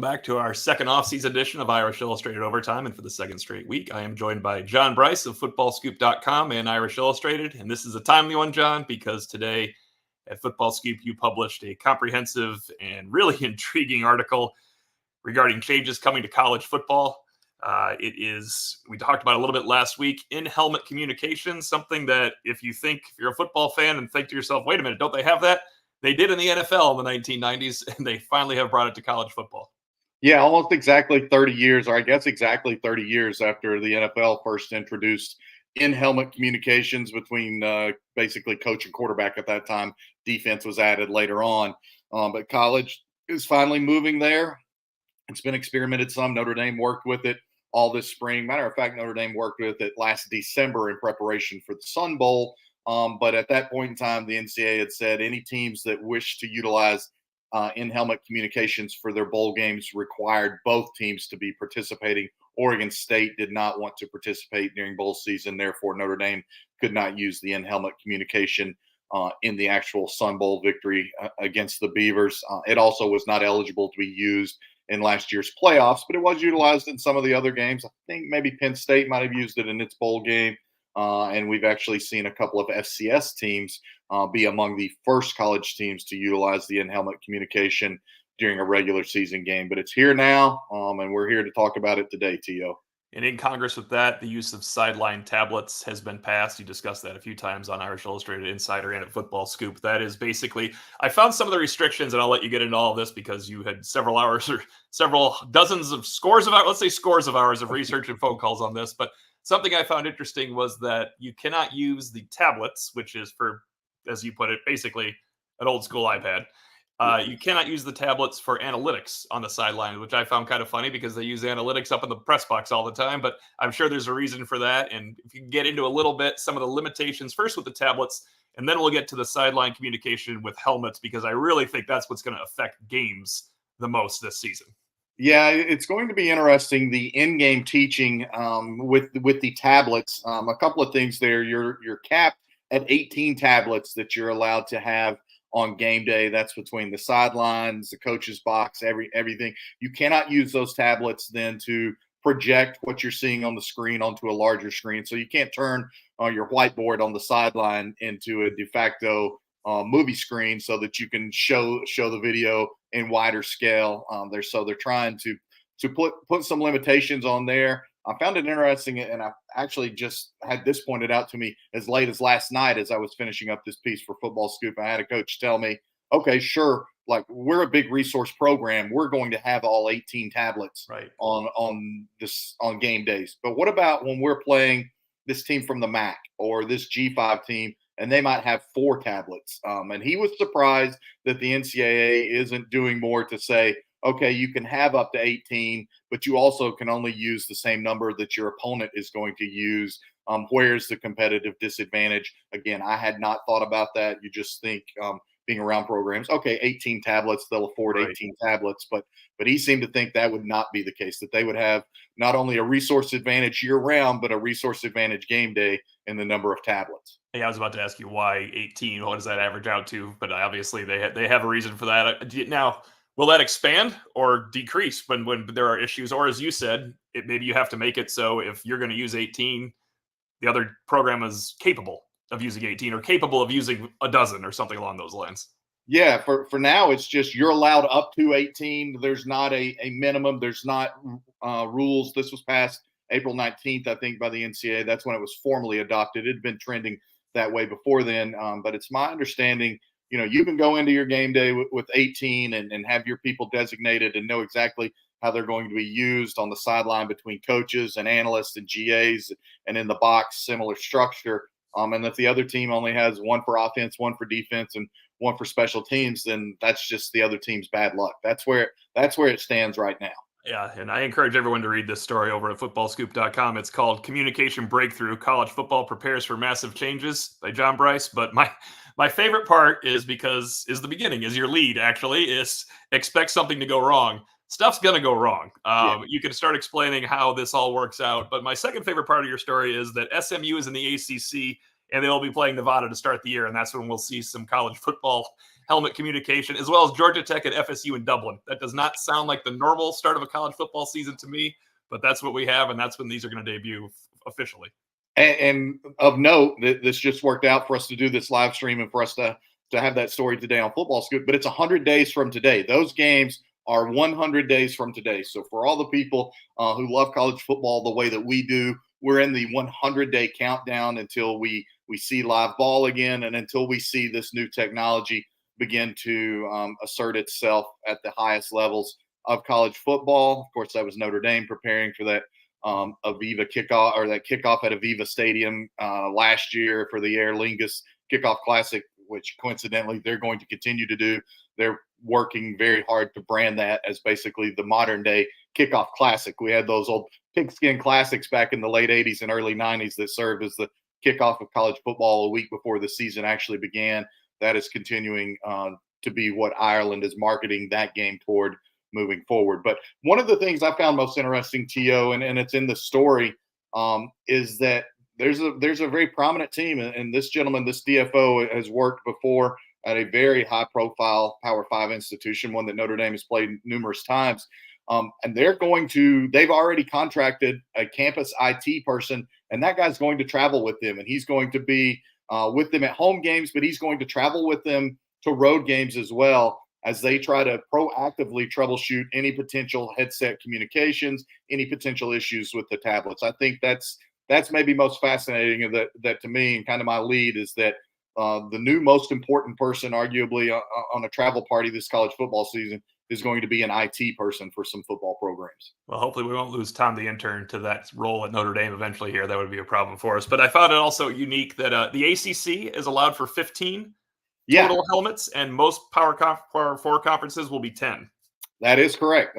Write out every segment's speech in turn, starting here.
back to our second off-season edition of Irish Illustrated Overtime. And for the second straight week, I am joined by John Brice of FootballScoop.com and Irish Illustrated. And this is a timely one, John, because today at FootballScoop, you published a comprehensive and really intriguing article regarding changes coming to college football. We talked about it a little bit last week, in-helmet communication, something that if you're a football fan and think to yourself, wait a minute, don't they have that? They did in the NFL in the 1990s, and they finally have brought it to college football. Yeah, almost exactly 30 years, or I guess exactly 30 years after the NFL first introduced in-helmet communications between basically coach and quarterback at that time. Defense was added later on. But college is finally moving there. It's been experimented some. Notre Dame worked with it all this spring. Matter of fact, Notre Dame worked with it last December in preparation for the Sun Bowl. But at that point in time, the NCAA had said any teams that wish to utilize in-helmet communications for their bowl games required both teams to be participating. Oregon State did not want to participate during bowl season. Therefore, Notre Dame could not use the in-helmet communication in the actual Sun Bowl victory against the Beavers. It also was not eligible to be used in last year's playoffs, but it was utilized in some of the other games. I think maybe Penn State might have used it in its bowl game. And we've actually seen a couple of FCS teams be among the first college teams to utilize the in-helmet communication during a regular season game. But it's here now, and we're here to talk about it today, T.O. And in Congress with that, the use of sideline tablets has been passed. You discussed that a few times on Irish Illustrated Insider and at Football Scoop. That is basically, I found some of the restrictions, and I'll let you get into all of this because you had several hours or scores of hours of research and phone calls on this. But something I found interesting was that you cannot use the tablets, which is for, as you put it, basically an old school iPad. You cannot use the tablets for analytics on the sideline, which I found kind of funny because they use analytics up in the press box all the time. But I'm sure there's a reason for that. And if you can get into a little bit, some of the limitations first with the tablets, and then we'll get to the sideline communication with helmets, because I really think that's what's going to affect games the most this season. Yeah, it's going to be interesting, the in-game teaching with the tablets. A couple of things there. You're capped at 18 tablets that you're allowed to have on game day. That's between the sidelines, the coach's box, everything. You cannot use those tablets then to project what you're seeing on the screen onto a larger screen. So you can't turn your whiteboard on the sideline into a de facto movie screen so that you can show the video in wider scale. They're trying to put some limitations on there. I found it interesting, and I actually just had this pointed out to me as late as last night as I was finishing up this piece for Football Scoop. I had a coach tell me, okay, sure, like we're a big resource program. We're going to have all 18 tablets on game days. But what about when we're playing this team from the MAC or this G5 team, and they might have 4 tablets? And he was surprised that the NCAA isn't doing more to say, okay, you can have up to 18, but you also can only use the same number that your opponent is going to use. Where's the competitive disadvantage? Again, I had not thought about that. You just think being around programs, okay, 18 tablets, they'll afford 18 tablets. But he seemed to think that would not be the case, that they would have not only a resource advantage year-round, but a resource advantage game day in the number of tablets. Yeah, I was about to ask you why 18. What does that average out to? But obviously they have a reason for that. Now, will that expand or decrease when there are issues? Or as you said, maybe you have to make it so if you're going to use 18, the other program is capable of using 18 or capable of using a dozen or something along those lines. Yeah, for now, it's just you're allowed up to 18. There's not a minimum. There's not rules. This was passed April 19th, I think, by the NCAA. That's when it was formally adopted. It had been trending that way before then. But it's my understanding, you can go into your game day with 18 and have your people designated and know exactly how they're going to be used on the sideline between coaches and analysts and GAs, and in the box, similar structure. And if the other team only has one for offense, one for defense, and one for special teams, then that's just the other team's bad luck. That's where it stands right now. Yeah, and I encourage everyone to read this story over at FootballScoop.com. It's called Communication Breakthrough, College Football Prepares for Massive Changes by John Brice. But my favorite part is the beginning, is your lead, actually, is expect something to go wrong. Stuff's going to go wrong. You can start explaining how this all works out. But my second favorite part of your story is that SMU is in the ACC and they'll be playing Nevada to start the year, and that's when we'll see some college football helmet communication, as well as Georgia Tech and FSU in Dublin. That does not sound like the normal start of a college football season to me, but that's what we have, and that's when these are going to debut officially. And of note, this just worked out for us to do this live stream and for us to have that story today on FootballScoop, but it's 100 days from today. Those games are 100 days from today. So for all the people who love college football the way that we do, we're in the 100-day countdown until we see live ball again and until we see this new technology begin to assert itself at the highest levels of college football. Of course, that was Notre Dame preparing for that Aviva kickoff, or that kickoff at Aviva Stadium last year for the Aer Lingus Kickoff Classic, which coincidentally they're going to continue to do. They're working very hard to brand that as basically the modern day Kickoff Classic. We had those old pigskin classics back in the late 80s and early 90s that served as the kickoff of college football a week before the season actually began. That is continuing to be what Ireland is marketing that game toward moving forward. But one of the things I found most interesting, T.O., and it's in the story, is that there's a very prominent team, and this gentleman, this DFO, has worked before at a very high-profile Power 5 institution, one that Notre Dame has played numerous times. And they've already contracted a campus IT person, and that guy's going to travel with them, and he's going to be with them at home games, but he's going to travel with them to road games as well, as they try to proactively troubleshoot any potential headset communications, any potential issues with the tablets. I think that's maybe most fascinating of that to me, and kind of my lead is that the new most important person, arguably, on a travel party this college football season is going to be an IT person for some football programs. Well, hopefully we won't lose Tom the intern to that role at Notre Dame eventually here. That would be a problem for us. But I found it also unique that the ACC is allowed for 15 total helmets, and most Power 4 conferences will be 10. That is correct.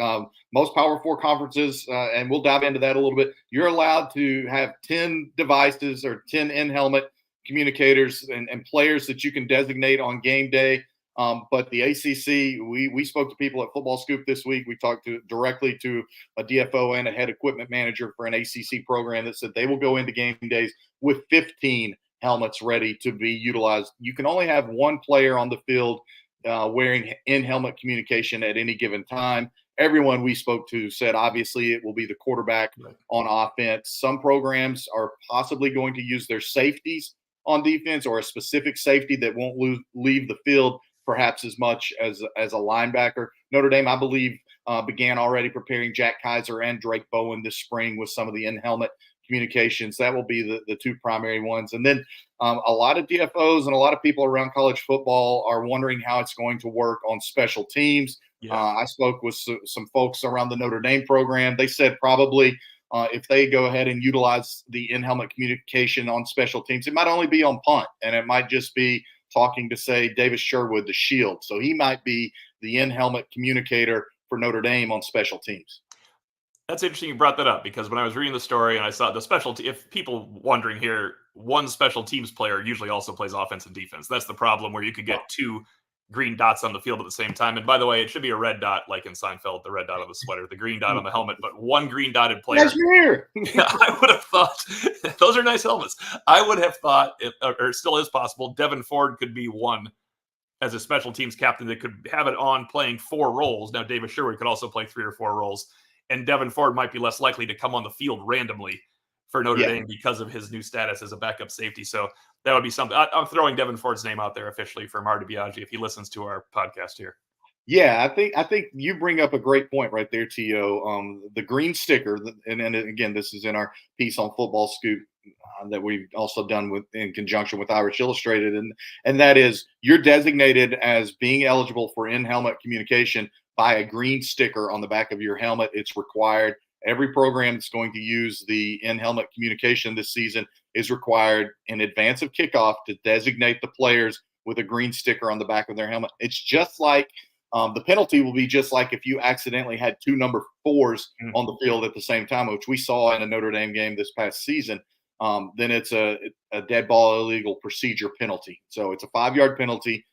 Most Power 4 conferences, and we'll dive into that a little bit, you're allowed to have 10 devices or 10 in-helmet communicators and players that you can designate on game day. But the ACC, we spoke to people at FootballScoop this week. We talked directly to a DFO and a head equipment manager for an ACC program that said they will go into game days with 15 helmets ready to be utilized. You can only have one player on the field wearing in-helmet communication at any given time. Everyone we spoke to said obviously it will be the quarterback on offense. Some programs are possibly going to use their safeties on defense, or a specific safety that won't leave the field perhaps as much as a linebacker. Notre Dame, I believe, began already preparing Jack Kaiser and Drake Bowen this spring with some of the in-helmet communications. That will be the two primary ones. And then a lot of DFOs and a lot of people around college football are wondering how it's going to work on special teams. Yeah. I spoke with some folks around the Notre Dame program. They said probably if they go ahead and utilize the in-helmet communication on special teams, it might only be on punt, and it might just be talking to, say, Davis Sherwood, the Shield. So he might be the in-helmet communicator for Notre Dame on special teams. That's interesting you brought that up, because when I was reading the story and I saw the if people wondering here, one special teams player usually also plays offense and defense. That's the problem, where you could get two green dots on the field at the same time. And by the way, it should be a red dot, like in Seinfeld, the red dot on the sweater, the green dot on the helmet, but one green dotted player. I would have thought those are nice helmets. I would have thought, or still is possible, Devin Ford could be one as a special teams captain that could have it on playing 4 roles. Now, Davis Sherwood could also play 3 or 4 roles, and Devin Ford might be less likely to come on the field randomly for Notre Dame because of his new status as a backup safety. So that would be something. I'm throwing Devin Ford's name out there officially for Marty Biaggi if he listens to our podcast here. Yeah, I think you bring up a great point right there, T.O. The green sticker, and again, this is in our piece on FootballScoop that we've also done in conjunction with Irish Illustrated, and that is you're designated as being eligible for in-helmet communication by a green sticker on the back of your helmet. It's required. Every program that's going to use the in-helmet communication this season is required in advance of kickoff to designate the players with a green sticker on the back of their helmet. It's just like the penalty will be just like if you accidentally had 2 number 4s on the field at the same time, which we saw in a Notre Dame game this past season. Then it's a dead ball illegal procedure penalty. So it's a 5-yard penalty.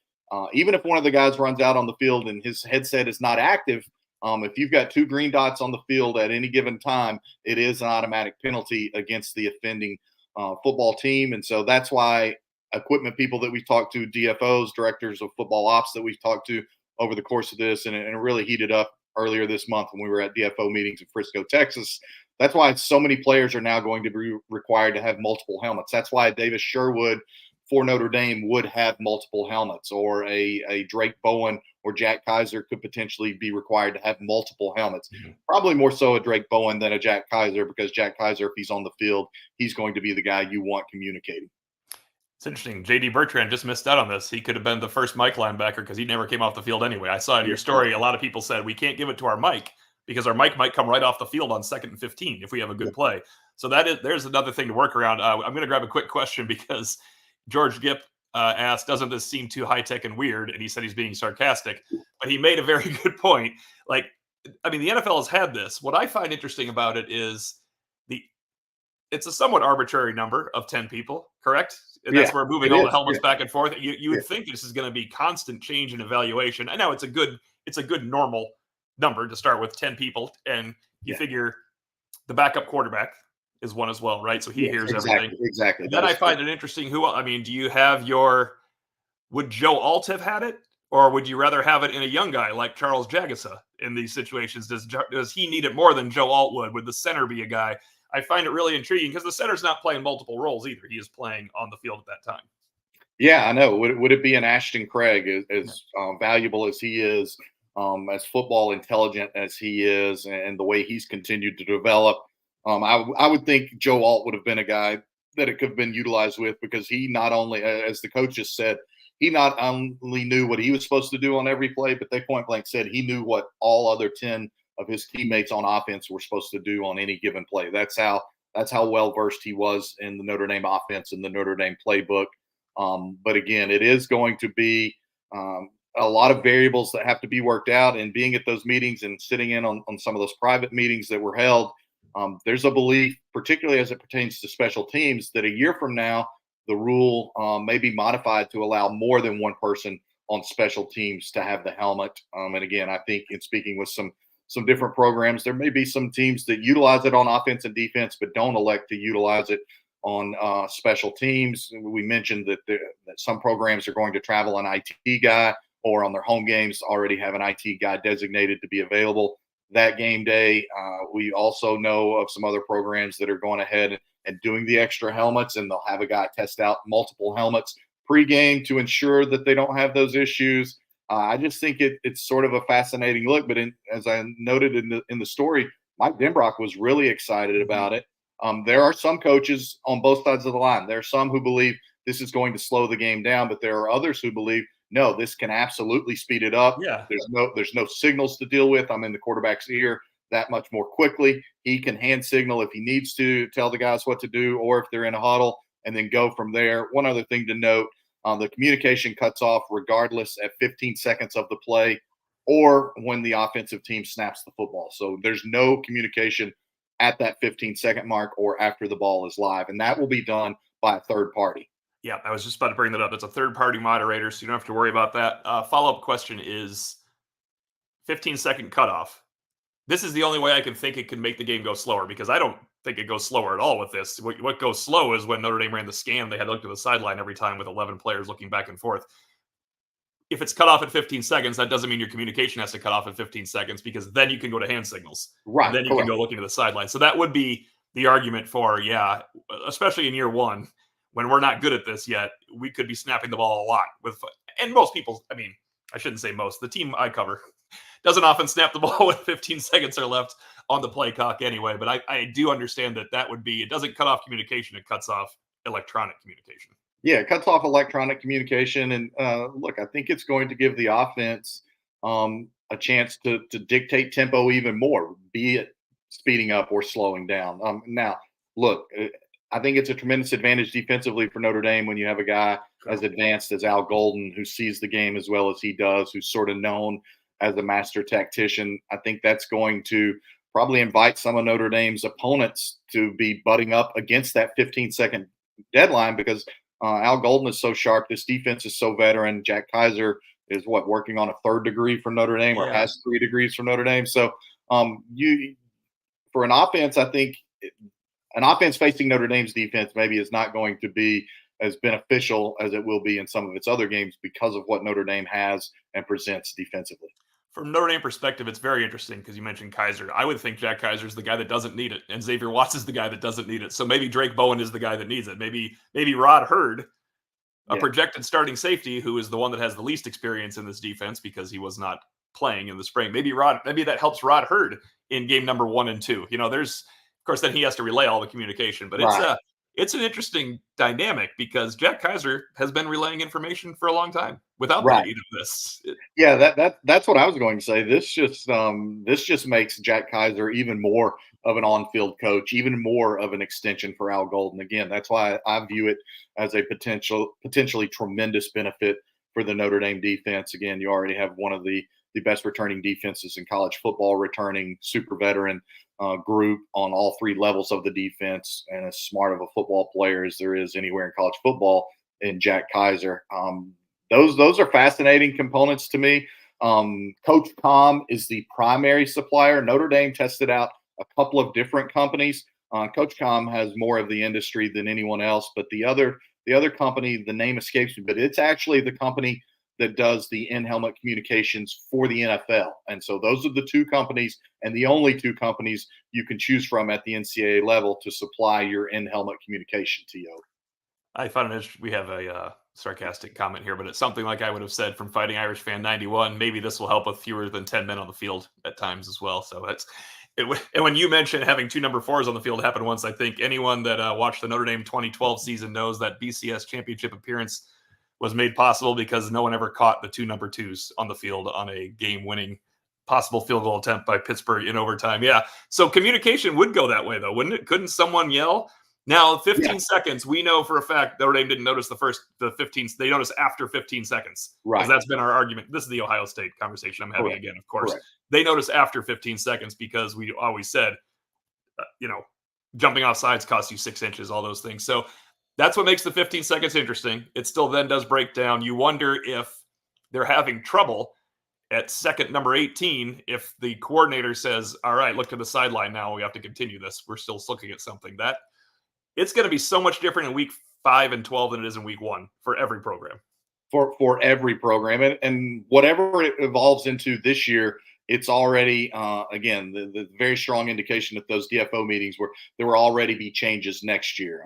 Even if one of the guys runs out on the field and his headset is not active, if you've got 2 green dots on the field at any given time, it is an automatic penalty against the offending football team. And so that's why equipment people that we've talked to, DFOs, directors of football ops that we've talked to over the course of this, and it really heated up earlier this month when we were at DFO meetings in Frisco, Texas. That's why so many players are now going to be required to have multiple helmets. That's why Davis Sherwood for Notre Dame would have multiple helmets, or a Drake Bowen or Jack Kaiser could potentially be required to have multiple helmets. Mm-hmm. Probably more so a Drake Bowen than a Jack Kaiser, because Jack Kaiser, if he's on the field, he's going to be the guy you want communicating. It's interesting. J.D. Bertrand just missed out on this. He could have been the first Mike linebacker because he never came off the field anyway. I saw in your story, a lot of people said we can't give it to our Mike because our Mike might come right off the field on 2nd and 15 if we have a good play. So there's another thing to work around. I'm going to grab a quick question because George Gipp asked, doesn't this seem too high-tech and weird? And he said he's being sarcastic, but he made a very good point. Like, I mean, the NFL has had this. What I find interesting about it is it's a somewhat arbitrary number of 10 people, correct? And that's where moving all the helmets back and forth. You would think this is going to be constant change and evaluation. I know it's a good normal number to start with, 10 people, and you figure the backup quarterback is one as well, right? So he hears everything. Exactly. Then I find it interesting. Do you have would Joe Alt have had it, or would you rather have it in a young guy like Charles Jagasa in these situations? Does he need it more than Joe Alt would? Would the center be a guy? I find it really intriguing because the center's not playing multiple roles either. He is playing on the field at that time. Yeah, I know. Would it be an Ashton Craig, as valuable as he is, as football intelligent as he is, and the way he's continued to develop? I would think Joe Alt would have been a guy that it could have been utilized with, because he not only, as the coach just said, he not only knew what he was supposed to do on every play, but they point blank said he knew what all other 10 of his teammates on offense were supposed to do on any given play. That's how well versed he was in the Notre Dame offense and the Notre Dame playbook. But again, it is going to be a lot of variables that have to be worked out. And being at those meetings and sitting in on some of those private meetings that were held, there's a belief, particularly as it pertains to special teams, that a year from now, the rule may be modified to allow more than one person on special teams to have the helmet. And again, I think in speaking with some different programs, there may be some teams that utilize it on offense and defense, but don't elect to utilize it on special teams. We mentioned that some programs are going to travel an IT guy, or on their home games already have an IT guy designated to be available that game day. We also know of some other programs that are going ahead and doing the extra helmets, and they'll have a guy test out multiple helmets pregame to ensure that they don't have those issues. I just think it's sort of a fascinating look. But as I noted in the story, Mike Denbrock was really excited about it. There are some coaches on both sides of the line. There are some who believe this is going to slow the game down, but there are others who believe, no, this can absolutely speed it up. Yeah. There's no signals to deal with. I'm in the quarterback's ear that much more quickly. He can hand signal if he needs to, tell the guys what to do, or if they're in a huddle, and then go from there. One other thing to note, the communication cuts off regardless at 15 seconds of the play, or when the offensive team snaps the football. So there's no communication at that 15-second mark or after the ball is live, and that will be done by a third party. Yeah, I was just about to bring that up. It's a third-party moderator, so you don't have to worry about that. Follow-up question is 15-second cutoff. This is the only way I can think it can make the game go slower, because I don't think it goes slower at all with this. What goes slow is when Notre Dame ran the scam. They had to look to the sideline every time with 11 players looking back and forth. If it's cut off at 15 seconds, that doesn't mean your communication has to cut off at 15 seconds, because then you can go to hand signals. Right. And then you can go looking to the sideline. So that would be the argument for, especially in year one, when we're not good at this yet, we could be snapping the ball a lot. And most people, I shouldn't say most, the team I cover doesn't often snap the ball when 15 seconds are left on the play clock anyway. But I do understand that would be, it doesn't cut off communication, it cuts off electronic communication. Yeah, it cuts off electronic communication. And look, I think it's going to give the offense a chance to dictate tempo even more, be it speeding up or slowing down. Now, look, I think it's a tremendous advantage defensively for Notre Dame when you have a guy as advanced as Al Golden, who sees the game as well as he does, who's sort of known as a master tactician. I think that's going to probably invite some of Notre Dame's opponents to be butting up against that 15-second deadline, because Al Golden is so sharp. This defense is so veteran. Jack Kaiser is working on a 3rd degree from Notre Dame, or has 3 degrees from Notre Dame. So for an offense, I think an offense facing Notre Dame's defense maybe is not going to be as beneficial as it will be in some of its other games because of what Notre Dame has and presents defensively. From Notre Dame perspective, it's very interesting because you mentioned Kaiser. I would think Jack Kaiser is the guy that doesn't need it, and Xavier Watts is the guy that doesn't need it. So maybe Drake Bowen is the guy that needs it. Maybe Rod Hurd, a projected starting safety who is the one that has the least experience in this defense because he was not playing in the spring. Maybe that helps Rod Hurd in game number 1 and 2. There's, of course, then he has to relay all the communication, but it's an interesting dynamic because Jack Kaiser has been relaying information for a long time without the need of this. Yeah, that's what I was going to say. This just makes Jack Kaiser even more of an on-field coach, even more of an extension for Al Golden. Again, that's why I view it as a potentially tremendous benefit for the Notre Dame defense. Again, you already have one of the best returning defenses in college football, returning super veteran group on all 3 levels of the defense, and as smart of a football player as there is anywhere in college football in Jack Kaiser. Those are fascinating components to me. Coach Com is the primary supplier. Notre Dame tested out a couple of different companies. Coach Com has more of the industry than anyone else, but the other company, the name escapes me, but it's actually the company that does the in-helmet communications for the NFL. And so those are the 2 companies and the only 2 companies you can choose from at the NCAA level to supply your in-helmet communication to you. I found it interesting. We have a sarcastic comment here, but it's something like I would have said from Fighting Irish Fan 91. Maybe this will help with fewer than 10 men on the field at times as well. So and when you mentioned having 2 number 4s on the field happened once, I think anyone that watched the Notre Dame 2012 season knows that BCS championship appearance was made possible because no one ever caught the 2 number 2s on the field on a game-winning possible field goal attempt by Pittsburgh in overtime. Yeah, so communication would go that way, though, wouldn't it? Couldn't someone yell? Now, 15 seconds, we know for a fact Notre Dame didn't notice the 15. They noticed after 15 seconds. Right. Because that's been our argument. This is the Ohio State conversation I'm having again, of course. Correct. They noticed after 15 seconds because we always said, jumping off sides costs you 6 inches, all those things. So that's what makes the 15 seconds interesting. It still then does break down. You wonder if they're having trouble at second number 18 if the coordinator says, all right, look to the sideline now. We have to continue this. We're still looking at something. That it's going to be so much different in week 5 and 12 than it is in week 1 for every program. For every program. And whatever it evolves into this year, it's already, again, the very strong indication that those DFO meetings there will already be changes next year.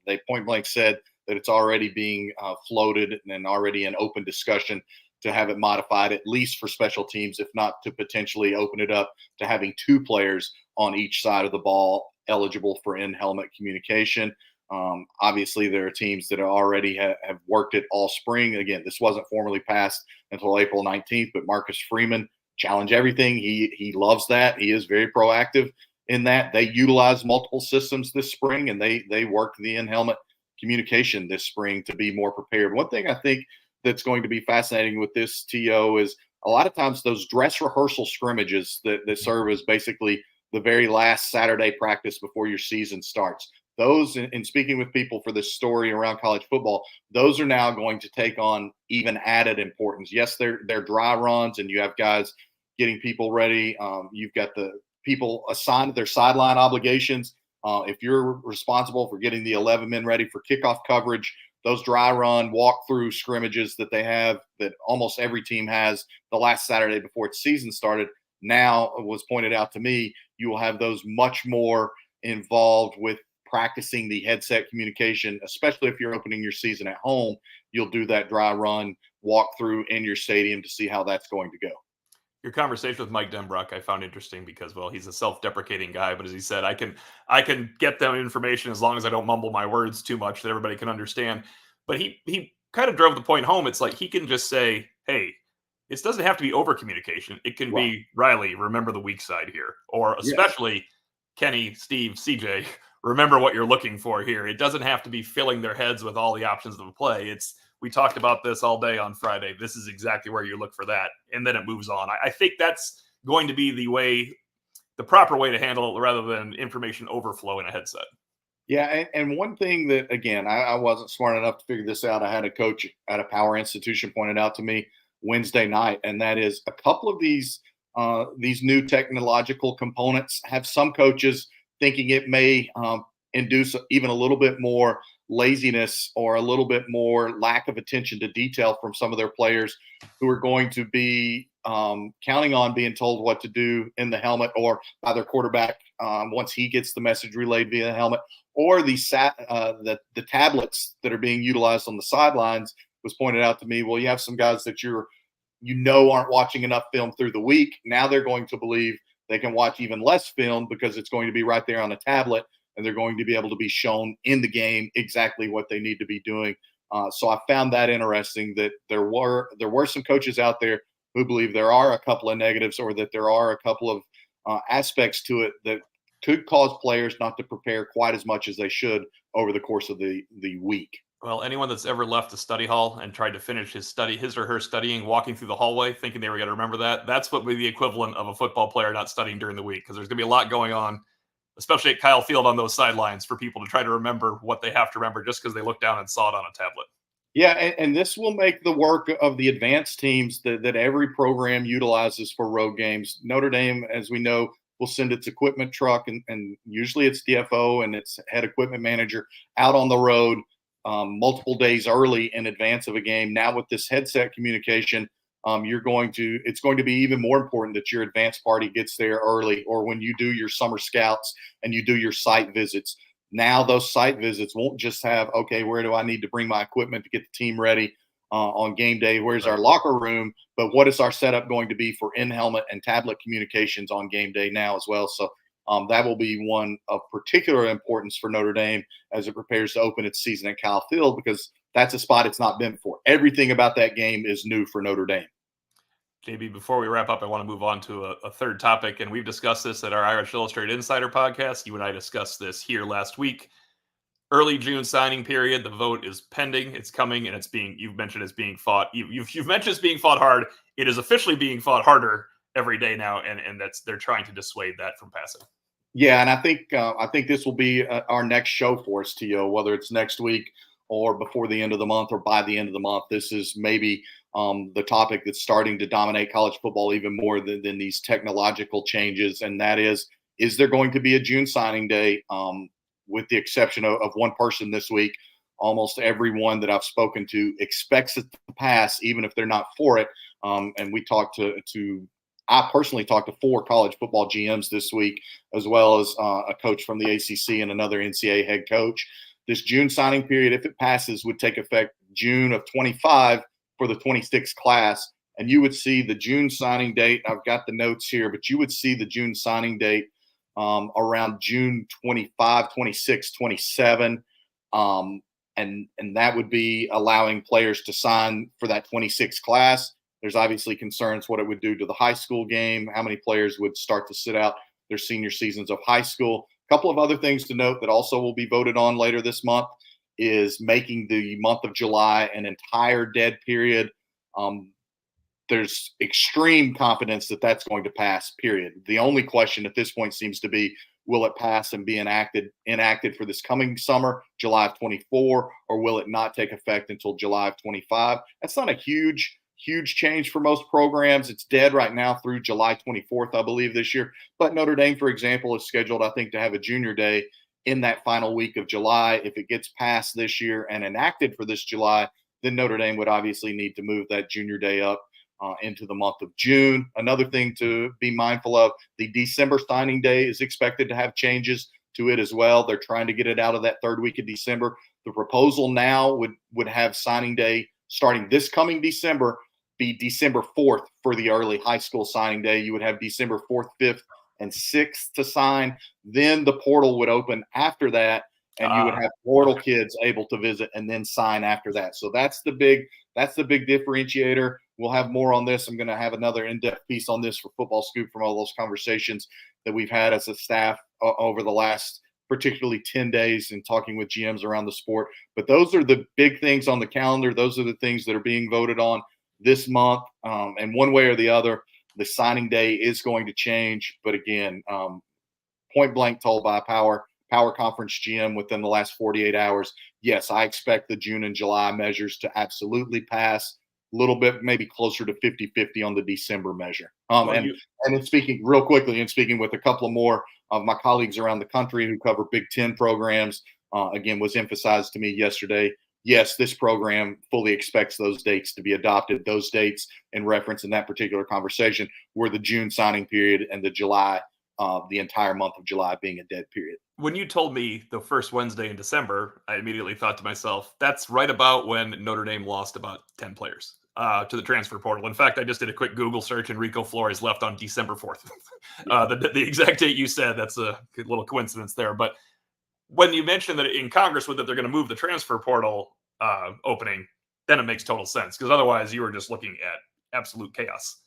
They point blank said that it's already being floated and already an open discussion to have it modified, at least for special teams, if not to potentially open it up to having 2 players on each side of the ball eligible for in-helmet communication. Obviously, there are teams that already have worked it all spring. Again, this wasn't formally passed until April 19th, but Marcus Freeman, challenge everything. He loves that. He is very proactive in that. They utilize multiple systems this spring, and they worked the in-helmet communication this spring to be more prepared. One thing I think that's going to be fascinating with this, TO, is a lot of times those dress rehearsal scrimmages that serve as basically the very last Saturday practice before your season starts. Those, in speaking with people for this story around college football, those are now going to take on even added importance. Yes, they're dry runs, and you have guys getting people ready. You've got the people assigned their sideline obligations. If you're responsible for getting the 11 men ready for kickoff coverage, those dry run walk-through scrimmages that they have, that almost every team has the last Saturday before its season started, now was pointed out to me, you will have those much more involved with practicing the headset communication, especially if you're opening your season at home. You'll do that dry run walk through in your stadium to see how that's going to go. Your conversation with Mike Denbrock I found interesting because, well, he's a self-deprecating guy, but as he said, I can get them information as long as I don't mumble my words too much that everybody can understand. But he kind of drove the point home. It's like he can just say, hey, it doesn't have to be over communication. It can be, Riley, remember the weak side here. Or especially Kenny, Steve, CJ, remember what you're looking for here. It doesn't have to be filling their heads with all the options of the play. We talked about this all day on Friday. This is exactly where you look for that. And then it moves on. I think that's going to be the proper way to handle it rather than information overflow in a headset. Yeah. And one thing that, again, I wasn't smart enough to figure this out. I had a coach at a power institution pointed out to me Wednesday night, and that is a couple of these new technological components have some coaches thinking it may induce even a little bit more laziness or a little bit more lack of attention to detail from some of their players who are going to be counting on being told what to do in the helmet or by their quarterback once he gets the message relayed via the helmet, or the tablets that are being utilized on the sidelines. Was pointed out to me, well, you have some guys that aren't watching enough film through the week. Now they're going to believe they can watch even less film because it's going to be right there on a tablet, and they're going to be able to be shown in the game exactly what they need to be doing. So I found that interesting that there were some coaches out there who believe there are a couple of negatives, or that there are a couple of aspects to it that could cause players not to prepare quite as much as they should over the course of the week. Well, anyone that's ever left a study hall and tried to finish his or her studying, walking through the hallway, thinking they were going to remember that's what would be the equivalent of a football player not studying during the week, because there's going to be a lot going on, especially at Kyle Field on those sidelines, for people to try to remember what they have to remember just because they looked down and saw it on a tablet. Yeah, and this will make the work of the advanced teams that every program utilizes for road games. Notre Dame, as we know, will send its equipment truck, and usually it's DFO and its head equipment manager out on the road multiple days early in advance of a game. Now with this headset communication, it's going to be even more important that your advance party gets there early, or when you do your summer scouts and you do your site visits. Now those site visits won't just have, okay, where do I need to bring my equipment to get the team ready on game day? Where's our locker room? But what is our setup going to be for in-helmet and tablet communications on game day now as well? So that will be one of particular importance for Notre Dame as it prepares to open its season at Kyle Field, because that's a spot it's not been before. Everything about that game is new for Notre Dame. JB, before we wrap up, I want to move on to a third topic, and we've discussed this at our Irish Illustrated Insider podcast. You and I discussed this here last week. Early June signing period. The vote is pending. It's coming, and you've mentioned it's being fought. You've mentioned it's being fought hard. It is officially being fought harder every day now, and they're trying to dissuade that from passing. Yeah, and I think this will be our next show for us, Tio, whether it's next week or before the end of the month or by the end of the month. This is maybe the topic that's starting to dominate college football even more than these technological changes, and that is there going to be a June signing day? With the exception of one person this week, almost everyone that I've spoken to expects it to pass, even if they're not for it. And we talked I personally talked to 4 college football GMs this week, as well as a coach from the ACC and another NCAA head coach. This June signing period, if it passes, would take effect June of 25 for the 26 class. And you would see the June signing date. I've got the notes here, but you would see the June signing date around June 25, 26, 27. And that would be allowing players to sign for that 26 class. There's obviously concerns what it would do to the high school game, how many players would start to sit out their senior seasons of high school. A couple of other things to note that also will be voted on later this month is making the month of July an entire dead period. There's extreme confidence that that's going to pass, period. The only question at this point seems to be, will it pass and be enacted for this coming summer, July of 24, or will it not take effect until July of 25? That's not a huge change for most programs. It's dead right now through July 24th, I believe, this year. But Notre Dame, for example, is scheduled, I think, to have a junior day in that final week of July. If it gets passed this year and enacted for this July, then Notre Dame would obviously need to move that junior day up into the month of June. Another thing to be mindful of, the December signing day is expected to have changes to it as well. They're trying to get it out of that third week of December. The proposal now would have signing day starting this coming December be December 4th for the early high school signing day. You would have December 4th, 5th, and 6th to sign. Then the portal would open after that, and you would have portal kids able to visit and then sign after that. So that's the big differentiator. We'll have more on this. I'm going to have another in-depth piece on this for Football Scoop from all those conversations that we've had as a staff over the last particularly 10 days and talking with GMs around the sport. But those are the big things on the calendar. Those are the things that are being voted on this month. And one way or the other, the signing day is going to change. But again, point blank told by a power conference GM within the last 48 hours, yes, I expect the June and July measures to absolutely pass. little bit maybe closer to 50-50 on the December measure. Well, And then speaking real quickly and speaking with a couple of more of my colleagues around the country who cover Big Ten programs, again, was emphasized to me yesterday. Yes, this program fully expects those dates to be adopted. Those dates in reference in that particular conversation were the June signing period and the July, the entire month of July being a dead period. when you told me the first Wednesday in December, I immediately thought to myself, that's right about when Notre Dame lost about 10 players to the transfer portal. In fact, I just did a quick Google search and Rico Flores left on December 4th. The exact date you said, that's a good little coincidence there. But when you mentioned that in Congress with that they're going to move the transfer portal opening, then it makes total sense, because otherwise you were just looking at absolute chaos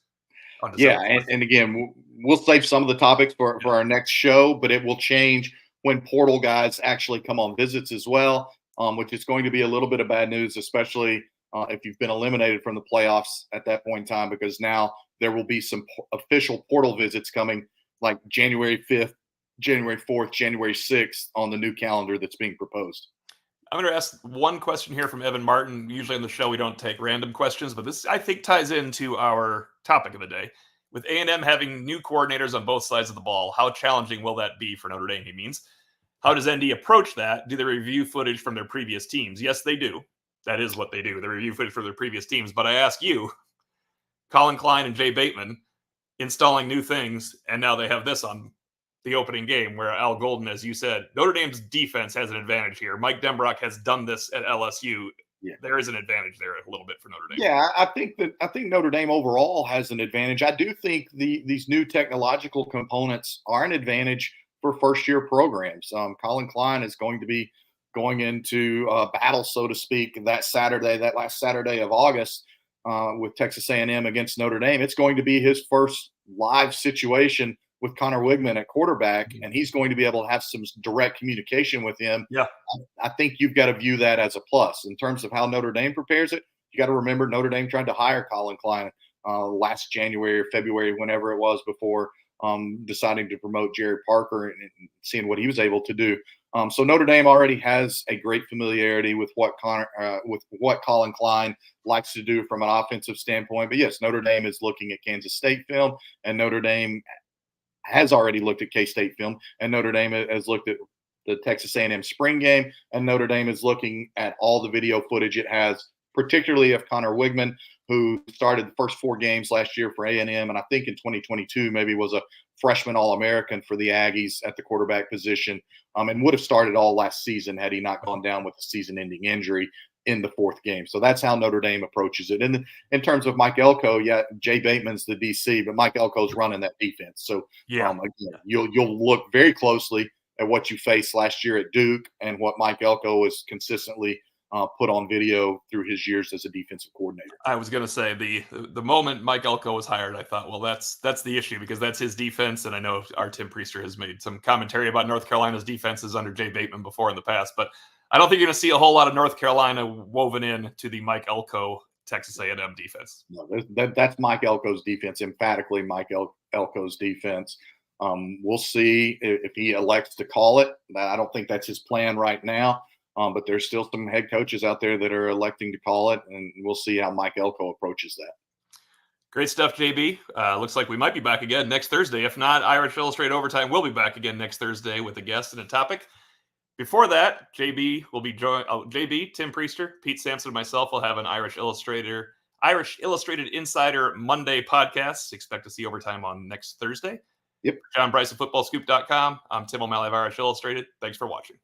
on Yeah, December 4th. and again, we'll save some of the topics for our next show, but it will change when portal guys actually come on visits as well, which is going to be a little bit of bad news, especially if you've been eliminated from the playoffs at that point in time, because now there will be some official portal visits coming, like January 5th, January 4th, January 6th on the new calendar that's being proposed. I'm going to ask one question here from Evan Martin. Usually on the show we don't take random questions, but this I think ties into our topic of the day. With A&M having new coordinators on both sides of the ball, how challenging will that be for Notre Dame? He means, how does ND approach that? Do they review footage from their previous teams? Yes, they do. That is what they do. They review footage from their previous teams. But I ask you, Colin Klein and Jay Bateman installing new things, and now they have this on the opening game where Al Golden, as you said, Notre Dame's defense has an advantage here. Mike Denbrock has done this at LSU. Yeah. There is an advantage there a little bit for Notre Dame. Yeah, I think Notre Dame overall has an advantage. I do think these new technological components are an advantage for first year programs. Colin Klein is going to be going into battle, so to speak, that last Saturday of August with Texas A&M against Notre Dame. It's going to be his first live situation with Connor Wigman at quarterback, and he's going to be able to have some direct communication with him. Yeah. I think you've got to view that as a plus. In terms of how Notre Dame prepares it, you got to remember Notre Dame tried to hire Colin Klein last January or February, whenever it was, before deciding to promote Jared Parker and seeing what he was able to do. So Notre Dame already has a great familiarity with what Colin Klein likes to do from an offensive standpoint. But yes, Notre Dame is looking at Kansas State film, and Notre Dame has already looked at K-State film, and Notre Dame has looked at the Texas A&M spring game, and Notre Dame is looking at all the video footage it has, particularly of Connor Wigman, who started the first 4 games last year for A&M, and I think in 2022 maybe was a freshman All-American for the Aggies at the quarterback position, and would have started all last season had he not gone down with a season-ending injury in the 4th game. So that's how Notre Dame approaches it. And in terms of Mike Elko, yeah, Jay Bateman's the DC, but Mike Elko's running that defense. So again, you'll look very closely at what you faced last year at Duke and what Mike Elko has consistently put on video through his years as a defensive coordinator. I was going to say the moment Mike Elko was hired, I thought, well, that's the issue, because that's his defense. And I know our Tim Priester has made some commentary about North Carolina's defenses under Jay Bateman before in the past, but I don't think you're going to see a whole lot of North Carolina woven in to the Mike Elko Texas A&M defense. No, that's Mike Elko's defense, emphatically Mike Elko's defense. We'll see if he elects to call it. I don't think that's his plan right now, but there's still some head coaches out there that are electing to call it, and we'll see how Mike Elko approaches that. Great stuff, JB. Looks like we might be back again next Thursday. If not, Irish Illustrated Overtime will be back again next Thursday with a guest and a topic. Before that, JB will be joined. JB, Tim Priester, Pete Sampson, and myself will have an Irish Illustrated Insider Monday podcast. Expect to see Overtime on next Thursday. Yep. John Brice at FootballScoop.com. I'm Tim O'Malley of Irish Illustrated. Thanks for watching.